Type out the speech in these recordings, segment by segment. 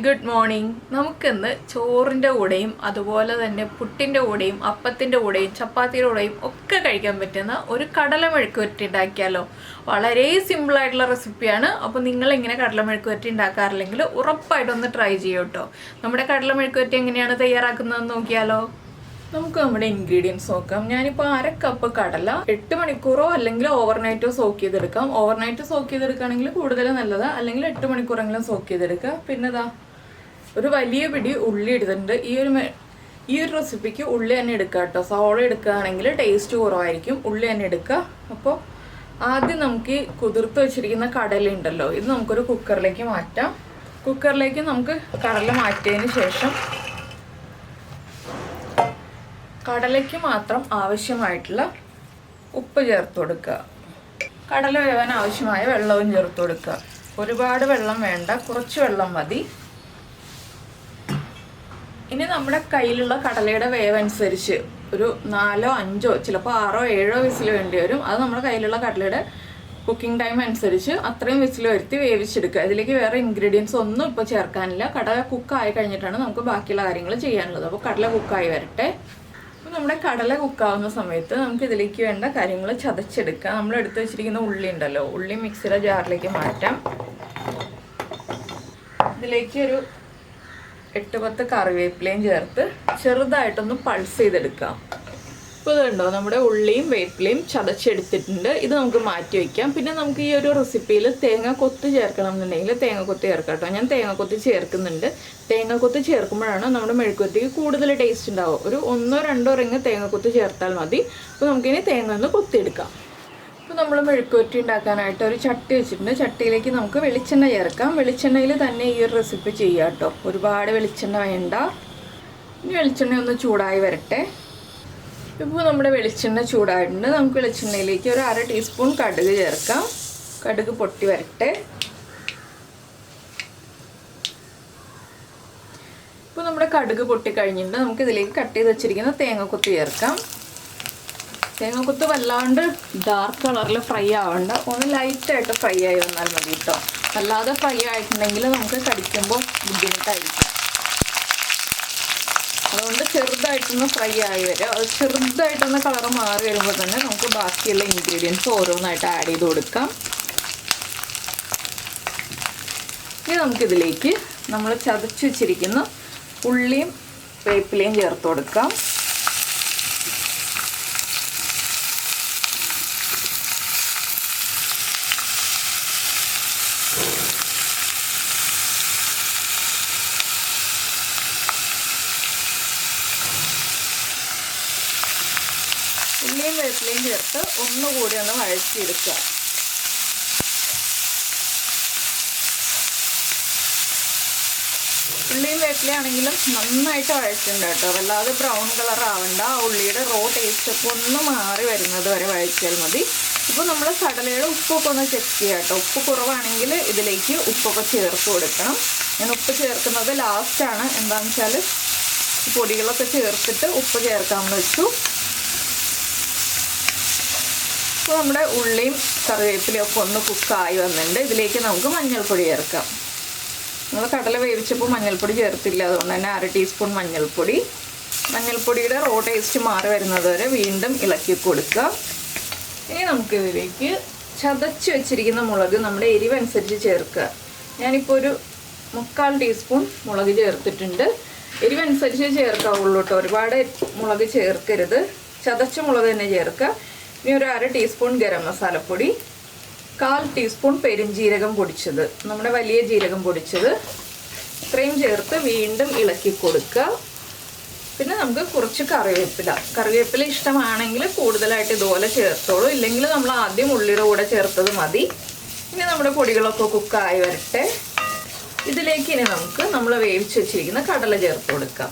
Good morning. നമുക്കിന്ന് ചോറിൻ്റെ കൂടെയും അതുപോലെ തന്നെ പുട്ടിൻ്റെ കൂടെയും അപ്പത്തിൻ്റെ കൂടെയും ചപ്പാത്തിയുടെ കൂടെയും ഒക്കെ കഴിക്കാൻ പറ്റുന്ന ഒരു കടല മെഴുക്കുവരട്ടി ഉണ്ടാക്കിയാലോ. വളരെ സിമ്പിളായിട്ടുള്ള റെസിപ്പിയാണ്. അപ്പോൾ നിങ്ങളിങ്ങനെ കടല മെഴുക്കുവരട്ടി ഉണ്ടാക്കാറില്ലെങ്കിൽ ഉറപ്പായിട്ടൊന്ന് ട്രൈ ചെയ്യൂ കേട്ടോ. നമ്മുടെ കടല മെഴുക്കുവരട്ടി എങ്ങനെയാണ് തയ്യാറാക്കുന്നതെന്ന് നോക്കിയാലോ. നമുക്ക് നമ്മുടെ ഇൻഗ്രീഡിയൻസ് നോക്കാം. ഞാനിപ്പോൾ 1/2 കപ്പ് കടല 8 മണിക്കൂറോ അല്ലെങ്കിൽ ഓവർനൈറ്റോ സോക്ക് ചെയ്തെടുക്കാം. ഓവർനൈറ്റ് സോക്ക് ചെയ്തെടുക്കുകയാണെങ്കിൽ കൂടുതൽ നല്ലതാണ്, അല്ലെങ്കിൽ 8 മണിക്കൂറെങ്കിലും സോക്ക് ചെയ്തെടുക്കുക. പിന്നെ ഒരു വലിയ പിടി ഉള്ളി എടുത്തിട്ടുണ്ട്. ഈ ഒരു റെസിപ്പിക്ക് ഉള്ളി തന്നെ എടുക്കുക കേട്ടോ. സവോള എടുക്കുകയാണെങ്കിൽ ടേസ്റ്റ് കുറവായിരിക്കും. ഉള്ളി തന്നെ എടുക്കുക. അപ്പോൾ ആദ്യം നമുക്ക് കുതിർത്ത് വെച്ചിരിക്കുന്ന കടല ഉണ്ടല്ലോ, ഇത് നമുക്കൊരു കുക്കറിലേക്ക് മാറ്റാം. കുക്കറിലേക്ക് നമുക്ക് കടല മാറ്റിയതിന് ശേഷം കടലയ്ക്ക് മാത്രം ആവശ്യമായിട്ടുള്ള ഉപ്പ് ചേർത്ത് കൊടുക്കുക. കടല വേവാൻ ആവശ്യമായ വെള്ളവും ചേർത്ത് കൊടുക്കുക. ഒരുപാട് വെള്ളം വേണ്ട, കുറച്ച് വെള്ളം മതി. ഇനി നമ്മുടെ കയ്യിലുള്ള കടലയുടെ വേവനുസരിച്ച് ഒരു 4, 5, ചിലപ്പോൾ 6, 7 വിസിൽ വേണ്ടി വരും. അത് നമ്മുടെ കയ്യിലുള്ള കടലയുടെ കുക്കിംഗ് ടൈം അനുസരിച്ച് അത്രയും വിസിൽ വരുത്തി വേവിച്ചെടുക്കുക. ഇതിലേക്ക് വേറെ ഇൻഗ്രീഡിയൻസ് ഒന്നും ഇപ്പോൾ ചേർക്കാനില്ല. കടല കുക്കായി കഴിഞ്ഞിട്ടാണ് നമുക്ക് ബാക്കിയുള്ള കാര്യങ്ങൾ ചെയ്യാനുള്ളത്. അപ്പോൾ കടല കുക്കായി വരട്ടെ. അപ്പോൾ നമ്മുടെ കടല കുക്കാവുന്ന സമയത്ത് നമുക്ക് ഇതിലേക്ക് വേണ്ട കാര്യങ്ങൾ ചതച്ചെടുക്കാം. നമ്മൾ എടുത്ത് വെച്ചിരിക്കുന്ന ഉള്ളി ഉണ്ടല്ലോ, ഉള്ളി മിക്സിയുടെ ജാറിലേക്ക് മാറ്റാം. ഇതിലേക്ക് ഒരു 8-10 കറിവേപ്പിലയും ചേർത്ത് ചെറുതായിട്ടൊന്ന് പൾസ് ചെയ്തെടുക്കാം. ഇപ്പോൾ ഇതുണ്ടോ, നമ്മുടെ ഉള്ളിയും വേപ്പിലയും ചതച്ചെടുത്തിട്ടുണ്ട്. ഇത് നമുക്ക് മാറ്റി വയ്ക്കാം. പിന്നെ നമുക്ക് ഈ ഒരു റെസിപ്പിയിൽ തേങ്ങാക്കൊത്ത് ചേർക്കണം എന്നുണ്ടെങ്കിൽ തേങ്ങാക്കൊത്ത് ചേർക്കാം കേട്ടോ. ഞാൻ തേങ്ങാക്കൊത്ത് ചേർക്കുന്നുണ്ട്. തേങ്ങാക്കൊത്ത് ചേർക്കുമ്പോഴാണ് നമ്മുടെ മെഴുക്കുവരട്ടിക്ക് കൂടുതൽ ടേസ്റ്റ് ഉണ്ടാവും. ഒരു 1-2 റിങ് തേങ്ങാക്കൊത്ത് ചേർത്താൽ മതി. അപ്പോൾ നമുക്കിനി തേങ്ങ ഒന്ന് കൊത്തിയെടുക്കാം. ഇപ്പോൾ നമ്മൾ മെഴുക്കുവരട്ടി ഉണ്ടാക്കാനായിട്ട് ഒരു ചട്ടി വെച്ചിട്ടുണ്ട്. ചട്ടിയിലേക്ക് നമുക്ക് വെളിച്ചെണ്ണ ചേർക്കാം. വെളിച്ചെണ്ണയിൽ തന്നെ ഈ ഒരു റെസിപ്പി ചെയ്യാം കേട്ടോ. ഒരുപാട് വെളിച്ചെണ്ണ വേണ്ട. ഇനി വെളിച്ചെണ്ണ ഒന്ന് ചൂടായി വരട്ടെ. ഇപ്പോൾ നമ്മുടെ വെളിച്ചെണ്ണ ചൂടായിട്ടുണ്ട്. നമുക്ക് വെളിച്ചെണ്ണയിലേക്ക് ഒരു 1/2 ടീസ്പൂൺ കടുക് ചേർക്കാം. കടുക് പൊട്ടി വരട്ടെ. ഇപ്പോൾ നമ്മുടെ കടുക് പൊട്ടിക്കഴിഞ്ഞിട്ടുണ്ട്. നമുക്ക് ഇതിലേക്ക് കട്ട് ചെയ്ത് വെച്ചിരിക്കുന്ന തേങ്ങക്കൊത്ത് ചേർക്കാം. തേങ്ങക്കൊത്ത് വല്ലാണ്ട് ഡാർക്ക് കളറിൽ ഫ്രൈ ആവണ്ട, ഒന്ന് ലൈറ്റായിട്ട് ഫ്രൈ ആയി വന്നാൽ മതി കേട്ടോ. അല്ലാതെ ഫ്രൈ ആയിട്ടുണ്ടെങ്കിൽ നമുക്ക് കടിക്കുമ്പോൾ ബുദ്ധിമുട്ടായിരിക്കും. അതുകൊണ്ട് ചെറുതായിട്ടൊന്ന് ഫ്രൈ ആയി വരും. അത് ചെറുതായിട്ടൊന്ന് കളർ മാറി വരുമ്പോൾ തന്നെ നമുക്ക് ബാക്കിയുള്ള ഇൻഗ്രീഡിയൻസ് ഓരോന്നായിട്ട് ആഡ് ചെയ്ത് കൊടുക്കാം. ഇനി നമുക്കിതിലേക്ക് നമ്മൾ ചതച്ച് വെച്ചിരിക്കുന്ന ഉള്ളിയും വേപ്പിലയും ചേർത്ത് കൊടുക്കാം. ഉള്ളിയും വേപ്പിലയും ചേർത്ത് ഒന്നുകൂടി ഒന്ന് വഴറ്റിയെടുക്കുക. ഉള്ളിയും വേപ്പിലയാണെങ്കിലും നന്നായിട്ട് വഴറ്റുണ്ട് കേട്ടോ. വല്ലാതെ ബ്രൗൺ കളർ ആവണ്ട. ആ ഉള്ളിയുടെ റോ ടേസ്റ്റ് ഒക്കെ ഒന്ന് മാറി വരുന്നത് വരെ വഴറ്റിയാൽ മതി. ഇപ്പോൾ നമ്മൾ കടലയുടെ ഉപ്പൊക്കെ ഒന്ന് ചെക്ക് ചെയ്യാം കേട്ടോ. ഉപ്പ് കുറവാണെങ്കിൽ ഇതിലേക്ക് ഉപ്പൊക്കെ ചേർത്ത് കൊടുക്കണം. ഞാൻ ഉപ്പ് ചേർക്കുന്നത് ലാസ്റ്റാണ്. എന്താണെന്ന് വെച്ചാൽ പൊടികളൊക്കെ ചേർത്തിട്ട് ഉപ്പ് ചേർക്കാമെന്ന് വെച്ചു. ഇപ്പോൾ നമ്മുടെ ഉള്ളിയും കറിവേപ്പിലയൊക്കെ ഒന്ന് കുക്കായി വന്നിട്ടുണ്ട്. ഇതിലേക്ക് നമുക്ക് മഞ്ഞൾപ്പൊടി ചേർക്കാം. നമ്മൾ കടല വേവിച്ചപ്പോൾ മഞ്ഞൾപ്പൊടി ചേർത്തില്ല, അതുകൊണ്ട് തന്നെ 1/2 ടീസ്പൂൺ മഞ്ഞൾപ്പൊടി. മഞ്ഞൾപ്പൊടിയുടെ റോ ടേസ്റ്റ് മാറി വരുന്നത് വരെ വീണ്ടും ഇളക്കി കൊടുക്കുക. ഇനി നമുക്കിതിലേക്ക് ചതച്ച് വെച്ചിരിക്കുന്ന മുളക് നമ്മുടെ എരിവനുസരിച്ച് ചേർക്കുക. ഞാനിപ്പോൾ ഒരു 3/4 ടീസ്പൂൺ മുളക് ചേർത്തിട്ടുണ്ട്. എരിവനുസരിച്ച് ചേർക്കാവുള്ളൂ കേട്ടോ. ഒരുപാട് മുളക് ചേർക്കരുത്. ചതച്ച മുളക് തന്നെ ചേർക്കുക. ഇനി ഒരു 1/2 ടീസ്പൂൺ ഗരം മസാലപ്പൊടി, 1/4 ടീസ്പൂൺ പെരുംജീരകം പൊടിച്ചത്, നമ്മുടെ വലിയ ജീരകം പൊടിച്ചത്, ഇത്രയും ചേർത്ത് വീണ്ടും ഇളക്കി കൊടുക്കുക. പിന്നെ നമുക്ക് കുറച്ച് കറിവേപ്പില ഇഷ്ടമാണെങ്കിൽ കൂടുതലായിട്ട് ഇതുപോലെ ചേർത്തോളൂ. ഇല്ലെങ്കിൽ നമ്മൾ ആദ്യം ഉള്ളിയുടെ കൂടെ ചേർത്തത് മതി. ഇനി നമ്മുടെ പൊടികളൊക്കെ കുക്കായി വരട്ടെ. ഇതിലേക്ക് ഇനി നമുക്ക് നമ്മൾ വേവിച്ച് വെച്ചിരിക്കുന്ന കടല ചേർത്ത് കൊടുക്കാം.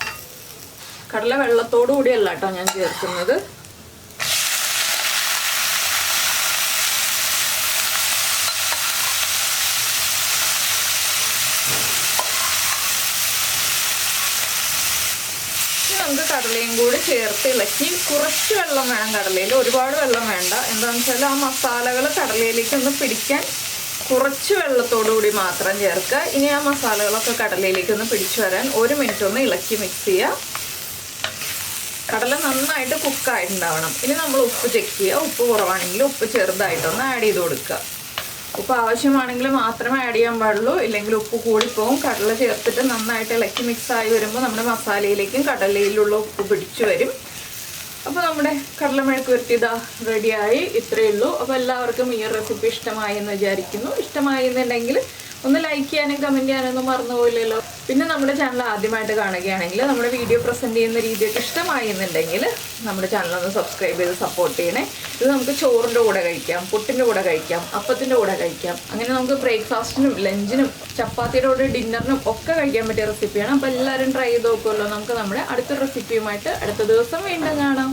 കടല വെള്ളത്തോടു കൂടിയല്ല കേട്ടോ ഞാൻ ചേർക്കുന്നത്. നമുക്ക് കടലയും കൂടി ചേർത്ത് ഇളക്കി കുറച്ച് വെള്ളം വേണം കടലയിൽ, ഒരുപാട് വെള്ളം വേണ്ട. എന്താണെന്ന് വെച്ചാൽ ആ മസാലകൾ കടലയിലേക്ക് ഒന്ന് പിടിക്കാൻ കുറച്ച് വെള്ളത്തോടുകൂടി മാത്രം ചേർക്കുക. ഇനി ആ മസാലകളൊക്കെ കടലയിലേക്ക് ഒന്ന് പിടിച്ചു വരാൻ 1 മിനിറ്റ് ഒന്ന് ഇളക്കി മിക്സ് ചെയ്യുക. കടല നന്നായിട്ട് കുക്കായിട്ടുണ്ടാവണം. ഇനി നമ്മൾ ഉപ്പ് ചെക്ക് ചെയ്യുക. ഉപ്പ് കുറവാണെങ്കിൽ ഉപ്പ് ചെറുതായിട്ടൊന്ന് ആഡ് ചെയ്ത് കൊടുക്കുക. ഉപ്പ് ആവശ്യമാണെങ്കിൽ മാത്രമേ ആഡ് ചെയ്യാൻ പാടുള്ളൂ, ഇല്ലെങ്കിൽ ഉപ്പ് കൂടിപ്പോവും. കടല ചേർത്തിട്ട് നന്നായിട്ട് ഇളക്കി മിക്സായി വരുമ്പോൾ നമ്മുടെ മസാലയിലേക്കും കടലയിലുള്ള ഉപ്പ് പിടിച്ചു വരും. അപ്പോൾ നമ്മുടെ കടലമെഴുക്ക് വരട്ടി ഇതാ റെഡിയായി. ഇത്രയേ ഉള്ളൂ. അപ്പോൾ എല്ലാവർക്കും ഈ റെസിപ്പി ഇഷ്ടമായി എന്ന് വിചാരിക്കുന്നു. ഇഷ്ടമായി എന്നുണ്ടെങ്കിൽ ഒന്ന് ലൈക്ക് ചെയ്യാനും കമൻറ്റ് ചെയ്യാനൊന്നും മറന്നുപോയില്ലല്ലോ. പിന്നെ നമ്മുടെ ചാനൽ ആദ്യമായിട്ട് കാണുകയാണെങ്കിൽ നമ്മുടെ വീഡിയോ പ്രസൻറ്റ് ചെയ്യുന്ന രീതിയൊക്കെ ഇഷ്ടമായി എന്നുണ്ടെങ്കിൽ നമ്മുടെ ചാനലൊന്ന് സബ്സ്ക്രൈബ് ചെയ്ത് സപ്പോർട്ട് ചെയ്യണേ. ഇത് നമുക്ക് ചോറിൻ്റെ കൂടെ കഴിക്കാം, പുട്ടിൻ്റെ കൂടെ കഴിക്കാം, അപ്പത്തിൻ്റെ കൂടെ കഴിക്കാം. അങ്ങനെ നമുക്ക് ബ്രേക്ക്ഫാസ്റ്റിനും ലഞ്ചിനും ചപ്പാത്തിയുടെ കൂടെ ഡിന്നറിനും ഒക്കെ കഴിക്കാൻ പറ്റിയ റെസിപ്പിയാണ്. അപ്പോൾ എല്ലാവരും ട്രൈ ചെയ്ത് നോക്കുമല്ലോ. നമുക്ക് നമ്മുടെ അടുത്ത റെസിപ്പിയുമായിട്ട് അടുത്ത ദിവസം വീണ്ടും കാണാം.